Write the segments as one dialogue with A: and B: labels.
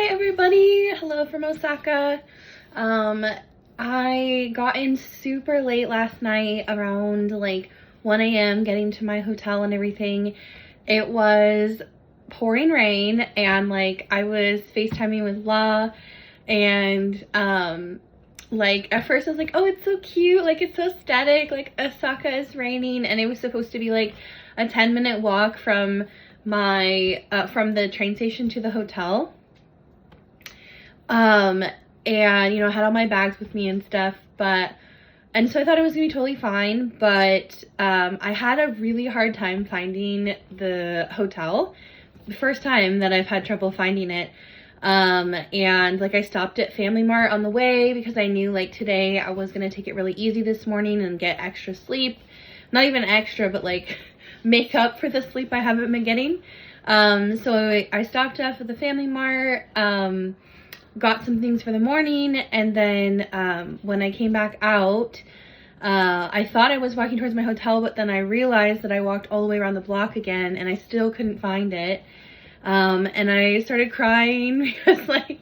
A: Hi everybody, hello from Osaka. I got in super late last night, around like 1 a.m. getting to my hotel and everything. It was pouring rain and like I was FaceTiming with La, and like at first I was like, oh, it's so cute, like it's so static, like Osaka is raining, and it was supposed to be like a 10-minute walk from my from the train station to the hotel. And you know, I had all my bags with me and stuff, and so I thought it was gonna be totally fine, but I had a really hard time finding the hotel. The first time that I've had trouble finding it. And like I stopped at Family Mart on the way because I knew like today I was gonna take it really easy this morning and get extra sleep. Not even extra, but like make up for the sleep I haven't been getting. So I stopped off at the Family Mart, got some things for the morning, and then when I came back out, I thought I was walking towards my hotel, but then I realized that I walked all the way around the block again and I still couldn't find it. And I started crying because like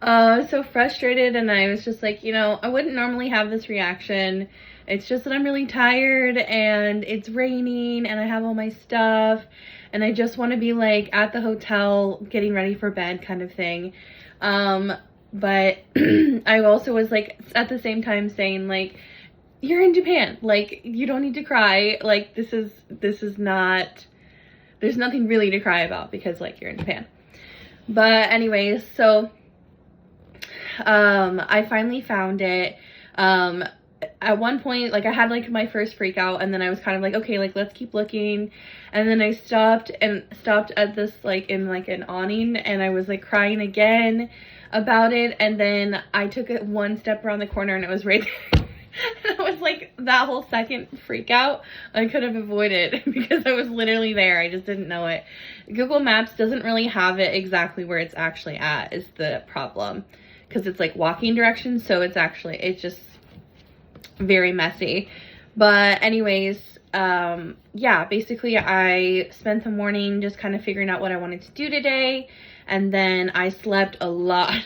A: I was so frustrated, and I was just like, you know, I wouldn't normally have this reaction. It's just that I'm really tired and it's raining and I have all my stuff and I just want to be like at the hotel getting ready for bed kind of thing. But I also was like at the same time saying like, you're in Japan, like you don't need to cry, like this is not, there's nothing really to cry about because like you're in Japan. But anyways, so I finally found it. At one point, like I had like my first freak out, and then I was kind of like, okay, like let's keep looking. And then I stopped at this like in like an awning, and I was like crying again about it. And then I took it one step around the corner and it was right there. And I was like, that whole second freak out I could have avoided because I was literally there. I just didn't know it. Google Maps doesn't really have it exactly where it's actually at is the problem, because it's like walking directions, so it's just very messy. But anyways, yeah, basically I spent the morning just kind of figuring out what I wanted to do today, and then I slept a lot.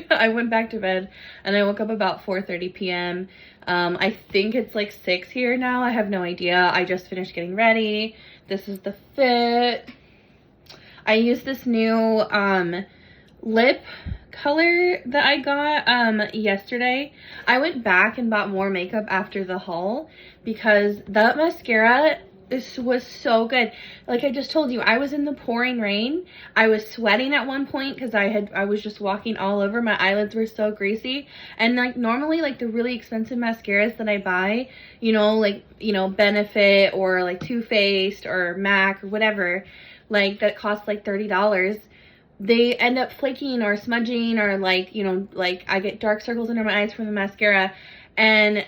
A: I went back to bed and I woke up about 4:30 p.m. I think it's like 6 here now. I have no idea. I just finished getting ready. This is the fit. I used this new lip color that I got yesterday. I went back and bought more makeup after the haul because that mascara was so good. Like I just told you, I was in the pouring rain. I was sweating at one point because I was just walking all over. My eyelids were so greasy. And like normally like the really expensive mascaras that I buy, you know, like, you know, Benefit or like Too Faced or MAC or whatever, like that costs like $30, they end up flaking or smudging, or like, you know, like I get dark circles under my eyes from the mascara. And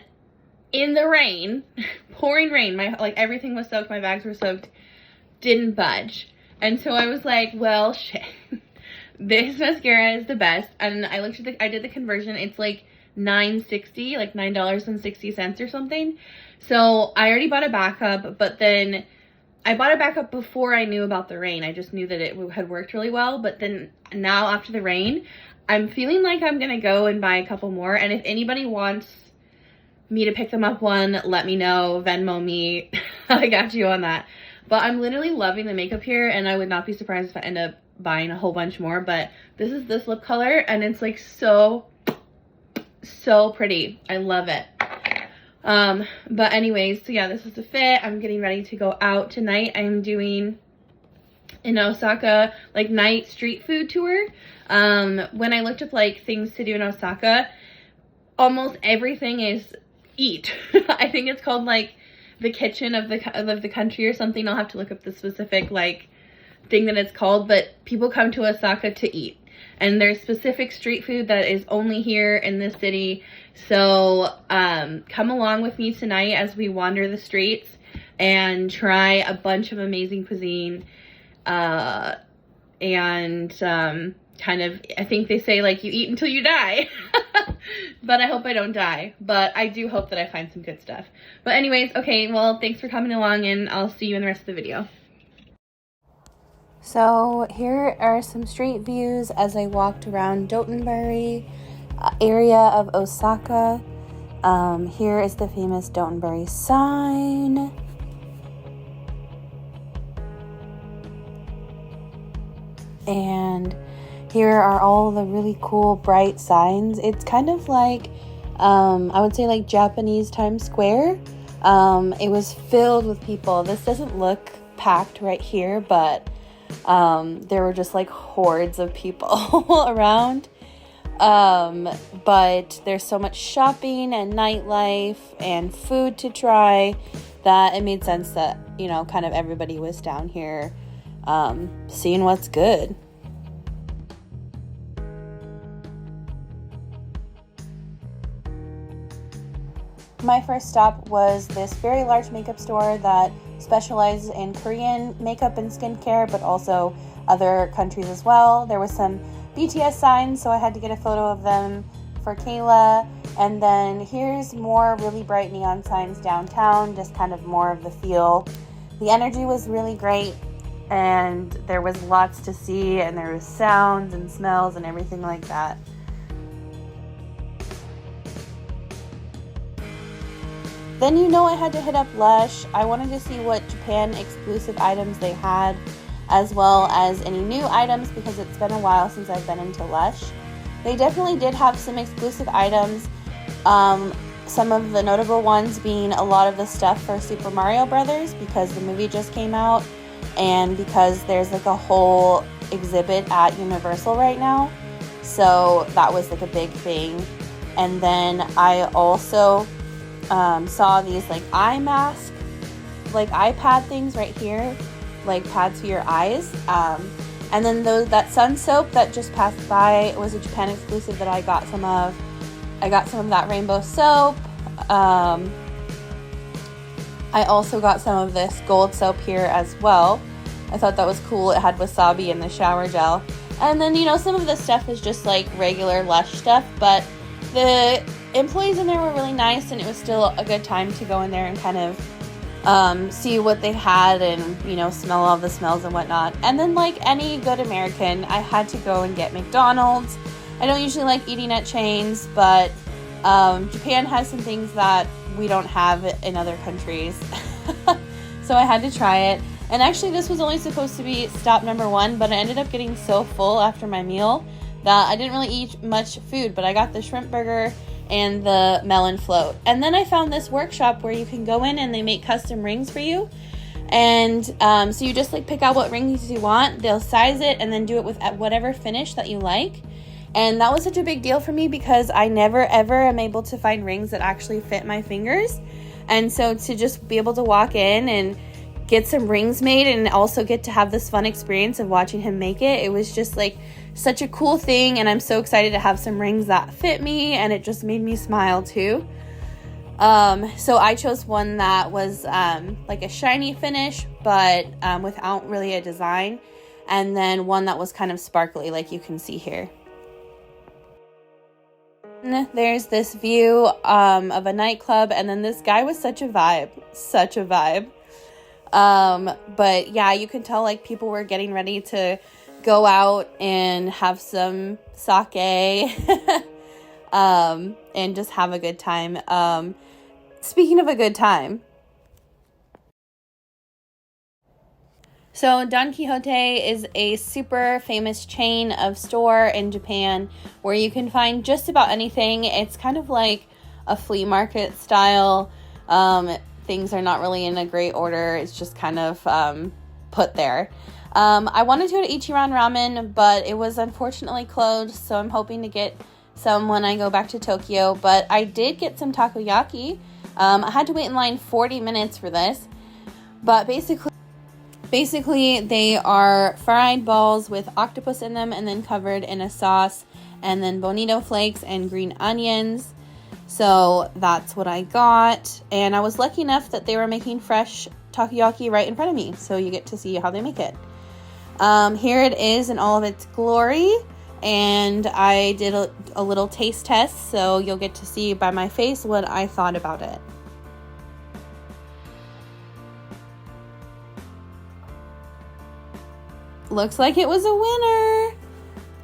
A: in the rain, pouring rain, my like everything was soaked, my bags were soaked, didn't budge. And so I was like, well, shit, this mascara is the best. And I looked at I did the conversion, it's like $9.60, like $9.60 or something. So I already bought a backup, but then I bought a backup before I knew about the rain. I just knew that it had worked really well. But then now after the rain, I'm feeling like I'm gonna go and buy a couple more. And if anybody wants me to pick them up one, let me know, Venmo me. I got you on that. But I'm literally loving the makeup here, and I would not be surprised if I end up buying a whole bunch more. But this is this lip color, and it's like so pretty. I love it. But anyways, so yeah, this is the fit. I'm getting ready to go out tonight. I'm doing in Osaka like night street food tour. When I looked up like things to do in Osaka, almost everything is eat. I think it's called like the kitchen of the country or something. I'll have to look up the specific like thing that it's called, but people come to Osaka to eat, and there's specific street food that is only here in this city. So come along with me tonight as we wander the streets and try a bunch of amazing cuisine, and kind of, I think they say like you eat until you die. But I hope I don't die. But I do hope that I find some good stuff. But anyways, okay, well, thanks for coming along, and I'll see you in the rest of the video. So here are some street views as I walked around Dotonbori area of Osaka. Here is the famous Dotonbori sign. And here are all the really cool bright signs. It's kind of like, I would say like Japanese Times Square. It was filled with people. This doesn't look packed right here, but there were just like hordes of people around. But there's so much shopping and nightlife and food to try that it made sense that, you know, kind of everybody was down here seeing what's good. My first stop was this very large makeup store that specializes in Korean makeup and skincare, but also other countries as well. There was some BTS signs, so I had to get a photo of them for Kayla. And then here's more really bright neon signs downtown, just kind of more of the feel. The energy was really great, and there was lots to see, and there was sounds and smells and everything like that. Then I had to hit up Lush. I wanted to see what Japan exclusive items they had, as well as any new items, because it's been a while since I've been into Lush. They definitely did have some exclusive items. Some of the notable ones being a lot of the stuff for Super Mario Brothers, because the movie just came out, and because there's like a whole exhibit at Universal right now. So that was like a big thing. And then I also saw these like eye mask, like iPad things right here, like pads for your eyes. And then that sun soap that just passed by was a Japan exclusive that I got some of. I got some of that rainbow soap. I also got some of this gold soap here as well. I thought that was cool. It had wasabi in the shower gel. And then, some of the stuff is just like regular Lush stuff, but the employees in there were really nice, and it was still a good time to go in there and kind of see what they had and, smell all the smells and whatnot. And then, like any good American, I had to go and get McDonald's. I don't usually like eating at chains, but Japan has some things that we don't have in other countries. So I had to try it. And actually, this was only supposed to be stop number 1, but I ended up getting so full after my meal that I didn't really eat much food, but I got the shrimp burger and the melon float. And then I found this workshop where you can go in and they make custom rings for you. And so you just like pick out what rings you want. They'll size it and then do it with whatever finish that you like. And that was such a big deal for me because I never ever am able to find rings that actually fit my fingers. And so to just be able to walk in and get some rings made and also get to have this fun experience of watching him make it, it was just like such a cool thing. And I'm so excited to have some rings that fit me, and it just made me smile too. So I chose one that was like a shiny finish, but without really a design, and then one that was kind of sparkly, like you can see here. And there's this view of a nightclub, and then this guy was such a vibe. But yeah, you can tell like people were getting ready to go out and have some sake and just have a good time. Speaking of a good time, so Don Quijote is a super famous chain of store in Japan where you can find just about anything. It's kind of like a flea market style. Things are not really in a great order. It's just kind of put there. I wanted to go to Ichiran Ramen, but it was unfortunately closed, so I'm hoping to get some when I go back to Tokyo. But I did get some takoyaki. I had to wait in line 40 minutes for this, but basically they are fried balls with octopus in them and then covered in a sauce, and then bonito flakes and green onions. So that's what I got, and I was lucky enough that they were making fresh takoyaki right in front of me, so you get to see how they make it. Here it is in all of its glory, and I did a little taste test, so you'll get to see by my face what I thought about it. looks like it was a winner.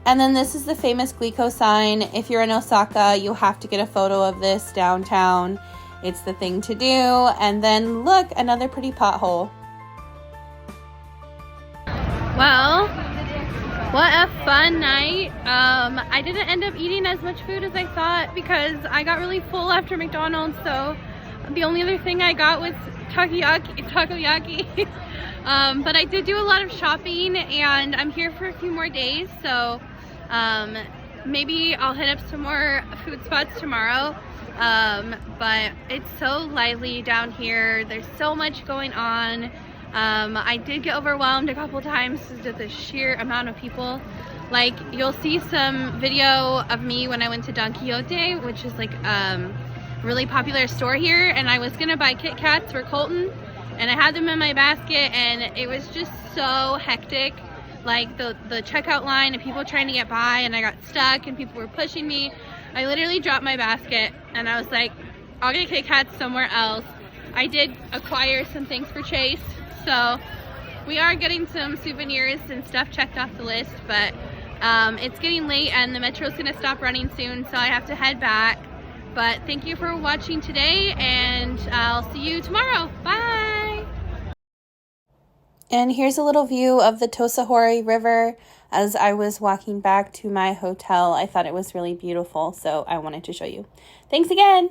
A: And then this is the famous Glico sign. If you're in Osaka, you'll have to get a photo of this downtown. It's the thing to do. And then look, another pretty pothole. Well, what a fun night. I didn't end up eating as much food as I thought because I got really full after McDonald's, so the only other thing I got was takoyaki. But I did do a lot of shopping, and I'm here for a few more days, so maybe I'll hit up some more food spots tomorrow. But it's so lively down here. There's so much going on. I did get overwhelmed a couple times due to the sheer amount of people. Like, you'll see some video of me when I went to Don Quixote, which is like really popular store here, and I was gonna buy Kit Kats for Colton, and I had them in my basket, and it was just so hectic. Like the checkout line and people trying to get by, and I got stuck and people were pushing me. I literally dropped my basket and I was like, I'll get Kit Kats somewhere else. I did acquire some things for Chase, so we are getting some souvenirs and stuff checked off the list, but it's getting late and the metro's gonna stop running soon, so I have to head back. But thank you for watching today, and I'll see you tomorrow. Bye! And here's a little view of the Tosahori River as I was walking back to my hotel. I thought it was really beautiful, so I wanted to show you. Thanks again!